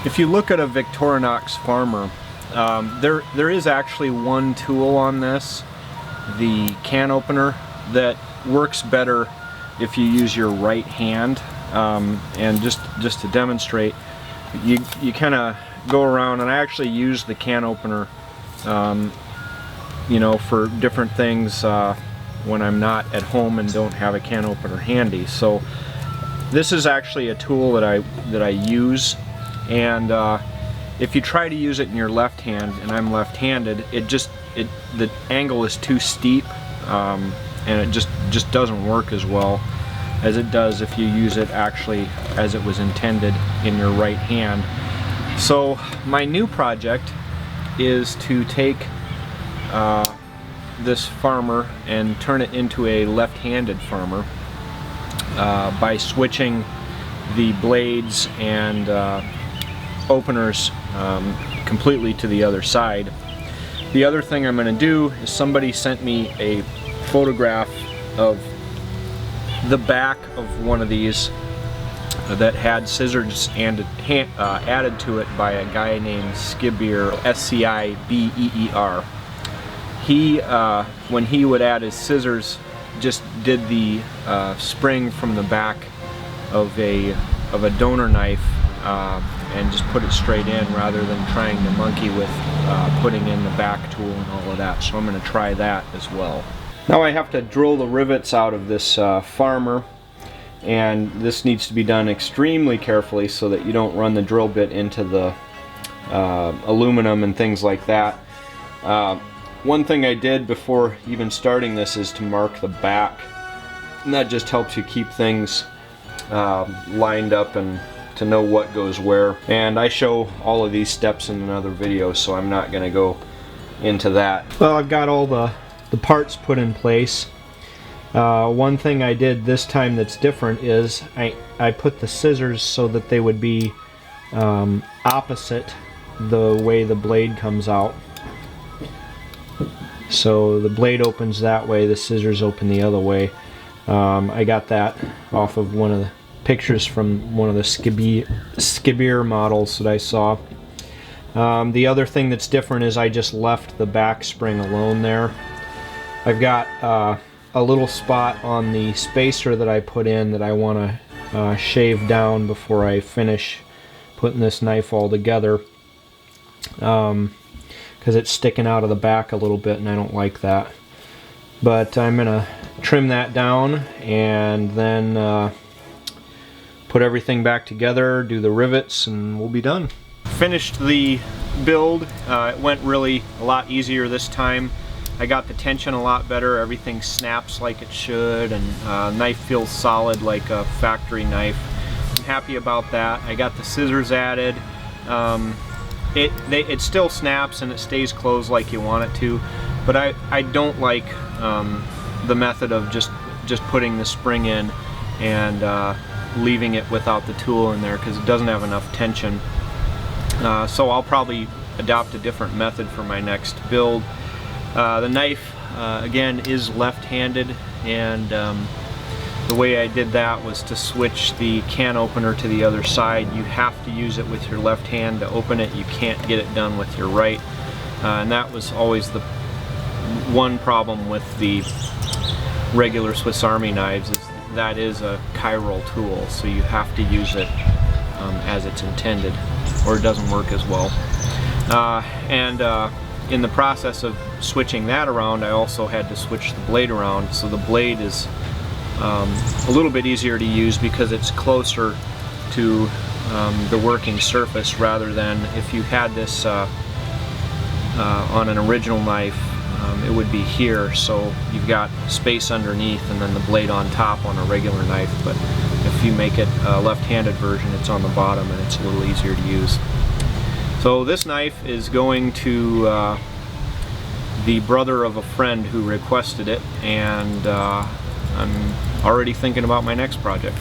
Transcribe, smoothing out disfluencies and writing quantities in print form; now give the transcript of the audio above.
If you look at a Victorinox farmer, there is actually one tool on this, the can opener, that works better if you use your right hand. And just to demonstrate, you kind of go around, and I actually use the can opener you know, for different things when I'm not at home and don't have a can opener handy. So this is actually a tool that I use, and if you try to use it in your left hand, and I'm left-handed, the angle is too steep, and it just doesn't work as well as it does if you use it actually as it was intended in your right hand. So my new project is to take this farmer and turn it into a left-handed farmer by switching the blades and openers completely to the other side. The other thing I'm going to do is, somebody sent me a photograph of the back of one of these that had scissors and added to it by a guy named Skibeer, S-C-I-B-E-E-R. He, when he would add his scissors, just did the spring from the back of a donor knife and just put it straight in, rather than trying to monkey with putting in the back tool and all of that. So I'm going to try that as well. Now I have to drill the rivets out of this farmer, and this needs to be done extremely carefully so that you don't run the drill bit into the aluminum and things like that. One thing I did before even starting this is to mark the back, and that just helps you keep things lined up and to know what goes where. And I show all of these steps in another video, so I'm not going to go into that. Well, I've got all the parts put in place. One thing I did this time that's different is I put the scissors so that they would be opposite the way the blade comes out. So the blade opens that way, the scissors open the other way. I got that off of one of the pictures from one of the Skibeer models that I saw. The other thing that's different is I just left the back spring alone there. I've got a little spot on the spacer that I put in that I want to shave down before I finish putting this knife all together, because it's sticking out of the back a little bit and I don't like that. But I'm going to trim that down and then put everything back together, do the rivets, and we'll be done. Finished the build. It went really a lot easier this time. I got the tension a lot better, everything snaps like it should, and knife feels solid like a factory knife. I'm happy about that. I got the scissors added. It still snaps and it stays closed like you want it to, but I don't like the method of just putting the spring in and leaving it without the tool in there, because it doesn't have enough tension. So I'll probably adopt a different method for my next build. The knife, again, is left-handed, and the way I did that was to switch the can opener to the other side. You have to use it with your left hand to open it. You can't get it done with your right. And that was always the one problem with the regular Swiss Army knives, is that is a chiral tool, so you have to use it as it's intended, or it doesn't work as well. In the process of switching that around, I also had to switch the blade around, so the blade is a little bit easier to use because it's closer to the working surface, rather than if you had this on an original knife, it would be here, so you've got space underneath and then the blade on top on a regular knife. But if you make it a left-handed version, it's on the bottom and it's a little easier to use. So this knife is going to the brother of a friend who requested it, and I'm already thinking about my next project.